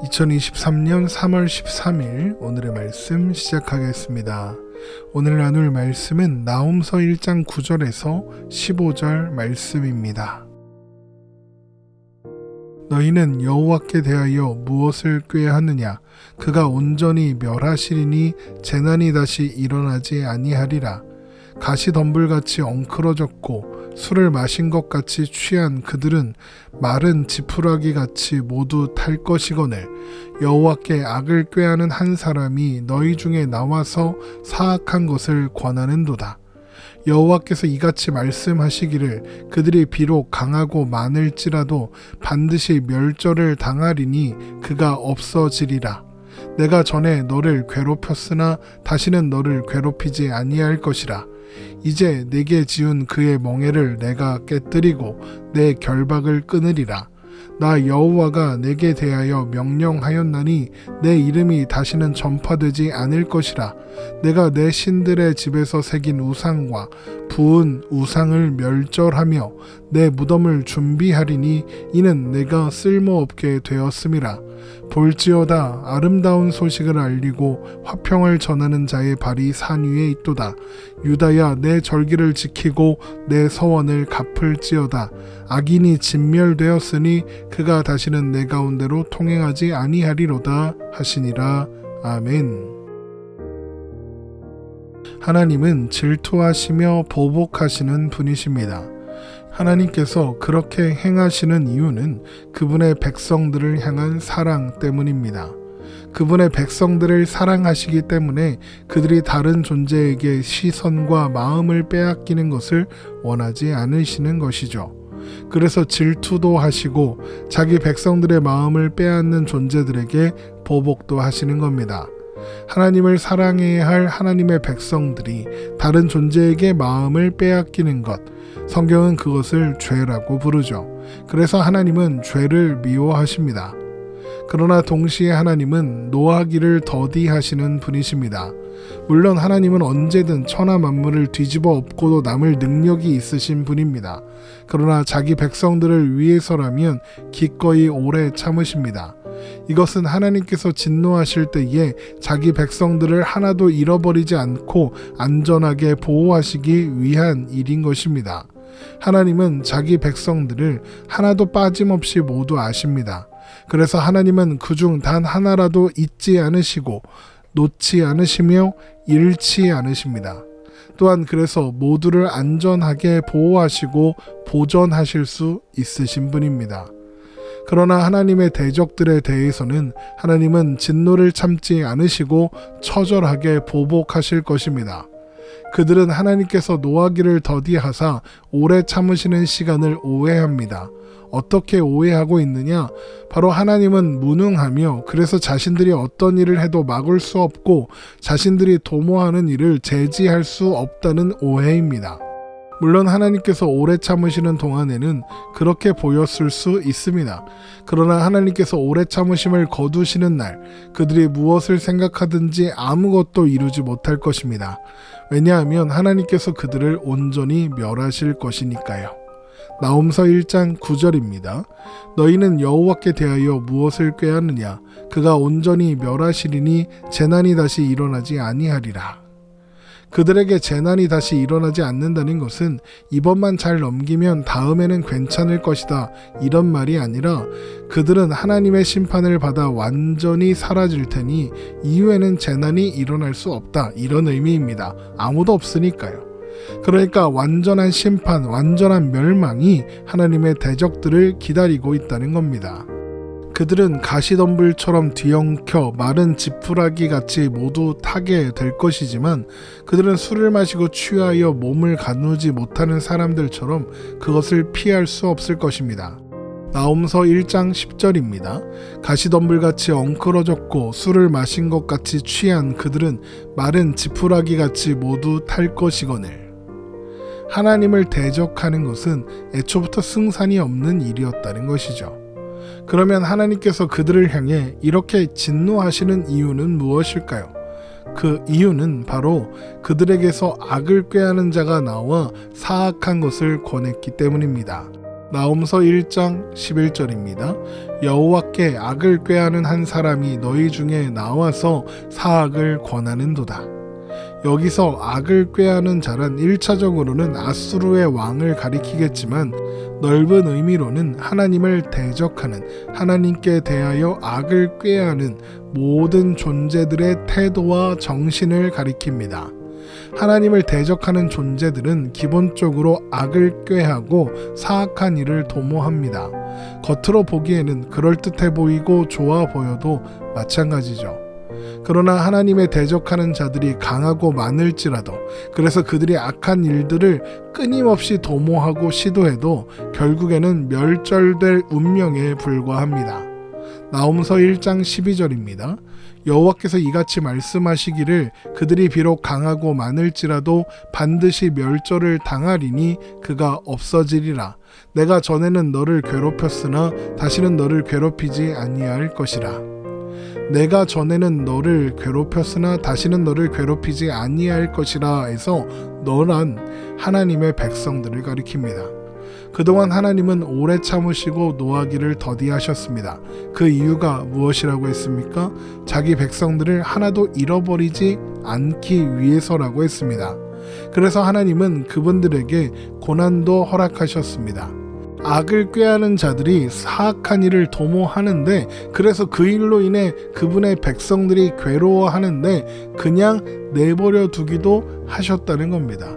2023년 3월 13일 오늘의 말씀 시작하겠습니다. 오늘 나눌 말씀은 나홈서 1장 9절에서 15절 말씀입니다. 너희는 여호와께 대하여 무엇을 꾀하느냐? 그가 온전히 멸하시리니 재난이 다시 일어나지 아니하리라. 가시덤불같이 엉클어졌고 술을 마신 것 같이 취한 그들은 마른 지푸라기 같이 모두 탈 것이거늘 여호와께 악을 꾀하는 한 사람이 너희 중에 나와서 사악한 것을 권하는도다. 여호와께서 이같이 말씀하시기를 그들이 비록 강하고 많을지라도 반드시 멸절을 당하리니 그가 없어지리라. 내가 전에 너를 괴롭혔으나 다시는 너를 괴롭히지 아니할 것이라. 이제 내게 지은 그의 멍에를 내가 깨뜨리고 내 결박을 끊으리라. 나 여호와가 내게 대하여 명령하였나니 내 이름이 다시는 전파되지 않을 것이라. 내가 내 신들의 집에서 새긴 우상과 부은 우상을 멸절하며 내 무덤을 준비하리니 이는 내가 쓸모없게 되었음이라. 볼지어다 아름다운 소식을 알리고 화평을 전하는 자의 발이 산 위에 있도다. 유다야 내 절기를 지키고 내 서원을 갚을지어다. 악인이 진멸되었으니 그가 다시는 내 가운데로 통행하지 아니하리로다 하시니라. 아멘. 하나님은 질투하시며 보복하시는 분이십니다. 하나님께서 그렇게 행하시는 이유는 그분의 백성들을 향한 사랑 때문입니다. 그분의 백성들을 사랑하시기 때문에 그들이 다른 존재에게 시선과 마음을 빼앗기는 것을 원하지 않으시는 것이죠. 그래서 질투도 하시고 자기 백성들의 마음을 빼앗는 존재들에게 보복도 하시는 겁니다. 하나님을 사랑해야 할 하나님의 백성들이 다른 존재에게 마음을 빼앗기는 것, 성경은 그것을 죄라고 부르죠. 그래서 하나님은 죄를 미워하십니다. 그러나 동시에 하나님은 노하기를 더디하시는 분이십니다. 물론 하나님은 언제든 천하 만물을 뒤집어 엎고도 남을 능력이 있으신 분입니다. 그러나 자기 백성들을 위해서라면 기꺼이 오래 참으십니다. 이것은 하나님께서 진노하실 때에 자기 백성들을 하나도 잃어버리지 않고 안전하게 보호하시기 위한 일인 것입니다. 하나님은 자기 백성들을 하나도 빠짐없이 모두 아십니다. 그래서 하나님은 그중 단 하나라도 잊지 않으시고 놓지 않으시며 잃지 않으십니다. 또한 그래서 모두를 안전하게 보호하시고 보존하실 수 있으신 분입니다. 그러나 하나님의 대적들에 대해서는 하나님은 진노를 참지 않으시고 처절하게 보복하실 것입니다. 그들은 하나님께서 노하기를 더디하사 오래 참으시는 시간을 오해합니다. 어떻게 오해하고 있느냐? 바로 하나님은 무능하며 그래서 자신들이 어떤 일을 해도 막을 수 없고 자신들이 도모하는 일을 제지할 수 없다는 오해입니다. 물론 하나님께서 오래 참으시는 동안에는 그렇게 보였을 수 있습니다. 그러나 하나님께서 오래 참으심을 거두시는 날 그들이 무엇을 생각하든지 아무것도 이루지 못할 것입니다. 왜냐하면 하나님께서 그들을 온전히 멸하실 것이니까요. 나홈서 1장 9절입니다. 너희는 여호와께 대하여 무엇을 꾀하느냐? 그가 온전히 멸하시리니 재난이 다시 일어나지 아니하리라. 그들에게 재난이 다시 일어나지 않는다는 것은 이번만 잘 넘기면 다음에는 괜찮을 것이다 이런 말이 아니라 그들은 하나님의 심판을 받아 완전히 사라질 테니 이후에는 재난이 일어날 수 없다 이런 의미입니다. 아무도 없으니까요. 그러니까 완전한 심판, 완전한 멸망이 하나님의 대적들을 기다리고 있다는 겁니다. 그들은 가시덤불처럼 뒤엉켜 마른 지푸라기 같이 모두 타게 될 것이지만 그들은 술을 마시고 취하여 몸을 가누지 못하는 사람들처럼 그것을 피할 수 없을 것입니다. 나홈서 1장 10절입니다. 가시덤불같이 엉클어졌고 술을 마신 것 같이 취한 그들은 마른 지푸라기 같이 모두 탈 것이거늘. 하나님을 대적하는 것은 애초부터 승산이 없는 일이었다는 것이죠. 그러면 하나님께서 그들을 향해 이렇게 진노하시는 이유는 무엇일까요? 그 이유는 바로 그들에게서 악을 꾀하는 자가 나와 사악한 것을 권했기 때문입니다. 나홈서 1장 11절입니다. 여호와께 악을 꾀하는 한 사람이 너희 중에 나와서 사악을 권하는도다. 여기서 악을 꾀하는 자란 1차적으로는 아수르의 왕을 가리키겠지만 넓은 의미로는 하나님을 대적하는, 하나님께 대하여 악을 꾀하는 모든 존재들의 태도와 정신을 가리킵니다. 하나님을 대적하는 존재들은 기본적으로 악을 꾀하고 사악한 일을 도모합니다. 겉으로 보기에는 그럴듯해 보이고 좋아 보여도 마찬가지죠. 그러나 하나님에 대적하는 자들이 강하고 많을지라도, 그래서 그들이 악한 일들을 끊임없이 도모하고 시도해도 결국에는 멸절될 운명에 불과합니다. 나홈서 1장 12절입니다. 여호와께서 이같이 말씀하시기를 그들이 비록 강하고 많을지라도 반드시 멸절을 당하리니 그가 없어지리라. 내가 전에는 너를 괴롭혔으나 다시는 너를 괴롭히지 아니할 것이라. 내가 전에는 너를 괴롭혔으나 다시는 너를 괴롭히지 아니할 것이라 해서 너란 하나님의 백성들을 가리킵니다. 그동안 하나님은 오래 참으시고 노하기를 더디하셨습니다. 그 이유가 무엇이라고 했습니까? 자기 백성들을 하나도 잃어버리지 않기 위해서라고 했습니다. 그래서 하나님은 그분들에게 고난도 허락하셨습니다. 악을 꾀하는 자들이 사악한 일을 도모하는데, 그래서 그 일로 인해 그분의 백성들이 괴로워하는데 그냥 내버려 두기도 하셨다는 겁니다.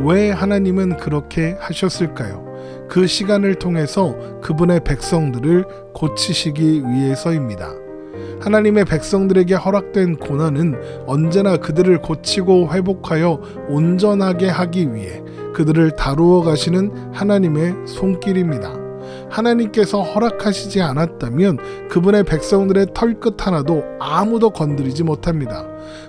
왜 하나님은 그렇게 하셨을까요? 그 시간을 통해서 그분의 백성들을 고치시기 위해서입니다. 하나님의 백성들에게 허락된 고난은 언제나 그들을 고치고 회복하여 온전하게 하기 위해 그들을 다루어 가시는 하나님의 손길입니다. 하나님께서 허락하시지 않았다면 그분의 백성들의 털끝 하나도 아무도 건드리지 못합니다.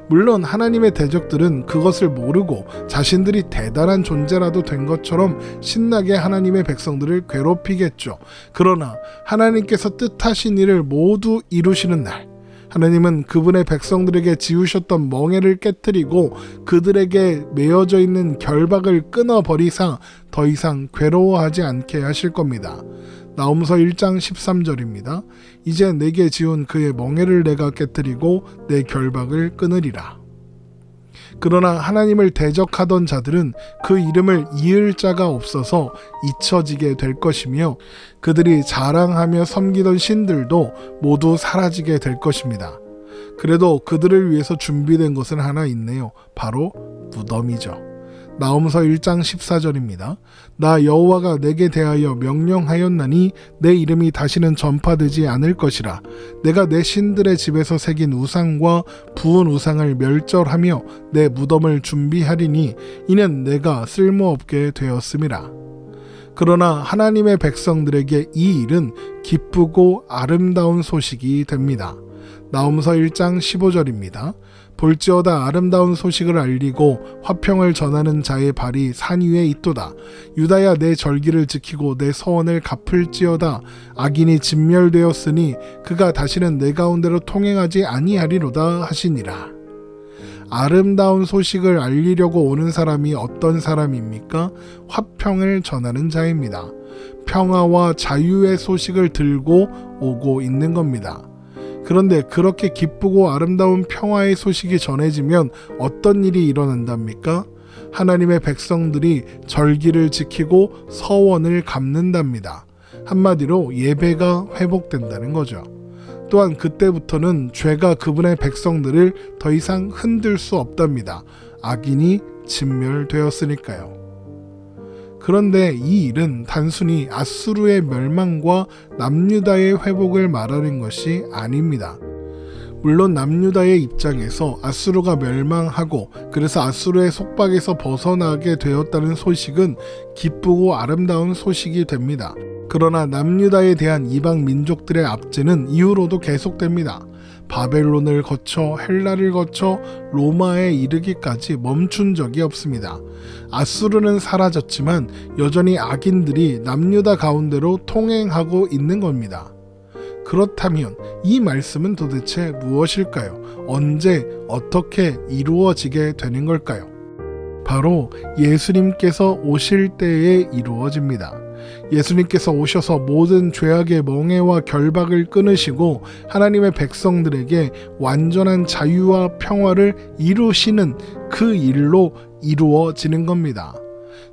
물론 하나님의 대적들은 그것을 모르고 자신들이 대단한 존재라도 된 것처럼 신나게 하나님의 백성들을 괴롭히겠죠. 그러나 하나님께서 뜻하신 일을 모두 이루시는 날, 하나님은 그분의 백성들에게 지우셨던 멍에를 깨뜨리고 그들에게 메어져 있는 결박을 끊어버리사 더 이상 괴로워하지 않게 하실 겁니다. 나홈서 1장 13절입니다. 이제 내게 지운 그의 멍에를 내가 깨뜨리고 내 결박을 끊으리라. 그러나 하나님을 대적하던 자들은 그 이름을 이을 자가 없어서 잊혀지게 될 것이며 그들이 자랑하며 섬기던 신들도 모두 사라지게 될 것입니다. 그래도 그들을 위해서 준비된 것은 하나 있네요. 바로 무덤이죠. 나홈서 1장 14절입니다. 나 여호와가 내게 대하여 명령하였나니 내 이름이 다시는 전파되지 않을 것이라. 내가 내 신들의 집에서 새긴 우상과 부은 우상을 멸절하며 내 무덤을 준비하리니 이는 내가 쓸모없게 되었음이라. 그러나 하나님의 백성들에게 이 일은 기쁘고 아름다운 소식이 됩니다. 나홈서 1장 15절입니다. 볼지어다 아름다운 소식을 알리고 화평을 전하는 자의 발이 산 위에 있도다. 유다야 내 절기를 지키고 내 서원을 갚을지어다. 악인이 진멸되었으니 그가 다시는 내 가운데로 통행하지 아니하리로다 하시니라. 아름다운 소식을 알리려고 오는 사람이 어떤 사람입니까? 화평을 전하는 자입니다. 평화와 자유의 소식을 들고 오고 있는 겁니다. 그런데 그렇게 기쁘고 아름다운 평화의 소식이 전해지면 어떤 일이 일어난답니까? 하나님의 백성들이 절기를 지키고 서원을 갚는답니다. 한마디로 예배가 회복된다는 거죠. 또한 그때부터는 죄가 그분의 백성들을 더 이상 흔들 수 없답니다. 악인이 진멸되었으니까요. 그런데 이 일은 단순히 아수르의 멸망과 남유다의 회복을 말하는 것이 아닙니다. 물론 남유다의 입장에서 아수르가 멸망하고 그래서 아수르의 속박에서 벗어나게 되었다는 소식은 기쁘고 아름다운 소식이 됩니다. 그러나 남유다에 대한 이방 민족들의 압제는 이후로도 계속됩니다. 바벨론을 거쳐 헬라를 거쳐 로마에 이르기까지 멈춘 적이 없습니다. 아수르는 사라졌지만 여전히 악인들이 남유다 가운데로 통행하고 있는 겁니다. 그렇다면 이 말씀은 도대체 무엇일까요? 언제 어떻게 이루어지게 되는 걸까요? 바로 예수님께서 오실 때에 이루어집니다. 예수님께서 오셔서 모든 죄악의 멍에와 결박을 끊으시고 하나님의 백성들에게 완전한 자유와 평화를 이루시는 그 일로 이루어지는 겁니다.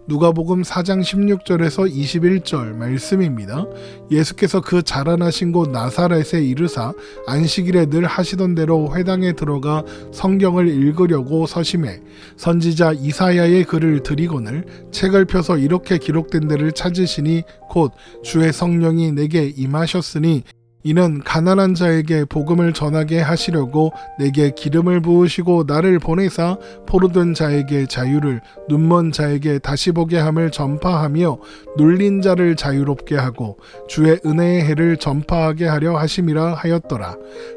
누가복음 4장 16절에서 21절 말씀입니다. 예수께서 그 자라나신 곳 나사렛에 이르사 안식일에 늘 하시던 대로 회당에 들어가 성경을 읽으려고 서심해 선지자 이사야의 글을 들이거늘 책을 펴서 이렇게 기록된 데를 찾으시니 곧 주의 성령이 내게 임하셨으니 이는 가난한 자에게 복음을 전하게 하시려고 내게 기름을 부으시고 나를 보내사 포로된 자에게 자유를 눈먼 자에게 다시 보게 함을 전파하며 눌린 자를 자유롭게 하고 주의 은혜의 해를 전파하게 하려 하심이라 하였더라.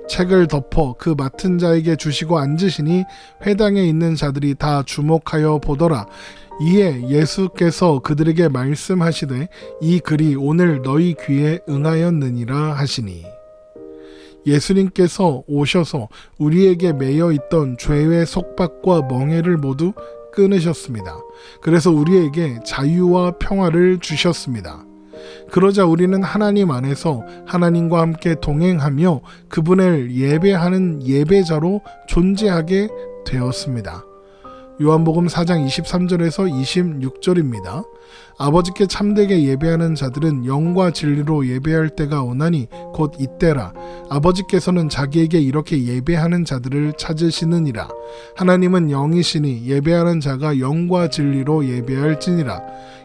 책을 덮어 그 맡은 자에게 주시고 앉으시니 회당에 있는 자들이 다 주목하여 보더라. 이에 예수께서 그들에게 말씀하시되 이 글이 오늘 너희 귀에 응하였느니라 하시니. 예수님께서 오셔서 우리에게 매여 있던 죄의 속박과 멍에를 모두 끊으셨습니다. 그래서 우리에게 자유와 평화를 주셨습니다. 그러자 우리는 하나님 안에서 하나님과 함께 동행하며 그분을 예배하는 예배자로 존재하게 되었습니다. 요한복음 4장 23절에서 26절입니다. 아버지께 참되게 예배하는 자들은 영과 진리로 예배할 때가 오나니 곧 이때라. 아버지께서는 자기에게 이렇게 예배하는 자들을 찾으시느니라. 하나님은 영이시니 예배하는 자가 영과 진리로 예배할지니라.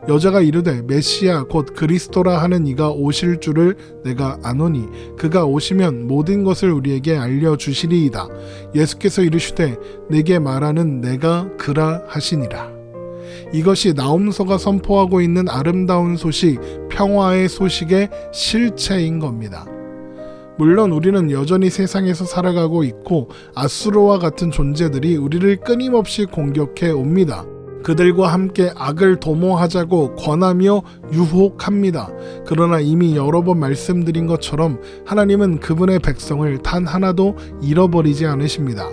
여자가 이르되 메시아 곧 그리스도라 하는 이가 오실 줄을 내가 아노니 그가 오시면 모든 것을 우리에게 알려주시리이다. 예수께서 이르시되 내게 말하는 내가 그라 하시니라. 이것이 나홈서가 선포하고 있는 아름다운 소식, 평화의 소식의 실체인 겁니다. 물론 우리는 여전히 세상에서 살아가고 있고 아수르와 같은 존재들이 우리를 끊임없이 공격해 옵니다. 그들과 함께 악을 도모하자고 권하며 유혹합니다. 그러나 이미 여러 번 말씀드린 것처럼 하나님은 그분의 백성을 단 하나도 잃어버리지 않으십니다.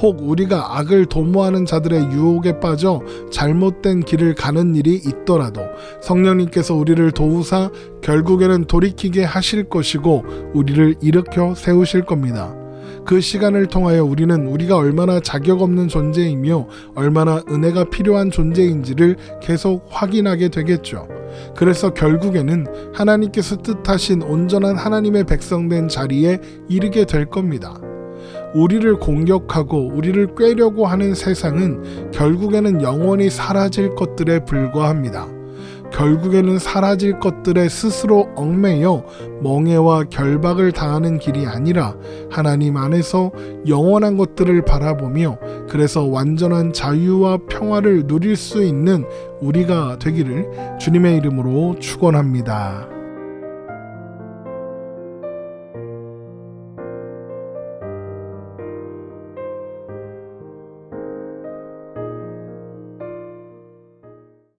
혹 우리가 악을 도모하는 자들의 유혹에 빠져 잘못된 길을 가는 일이 있더라도 성령님께서 우리를 도우사 결국에는 돌이키게 하실 것이고 우리를 일으켜 세우실 겁니다. 그 시간을 통하여 우리는 우리가 얼마나 자격 없는 존재이며 얼마나 은혜가 필요한 존재인지를 계속 확인하게 되겠죠. 그래서 결국에는 하나님께서 뜻하신 온전한 하나님의 백성된 자리에 이르게 될 겁니다. 우리를 공격하고 우리를 꾀려고 하는 세상은 결국에는 영원히 사라질 것들에 불과합니다. 결국에는 사라질 것들에 스스로 얽매여 멍에와 결박을 당하는 길이 아니라 하나님 안에서 영원한 것들을 바라보며 그래서 완전한 자유와 평화를 누릴 수 있는 우리가 되기를 주님의 이름으로 축원합니다.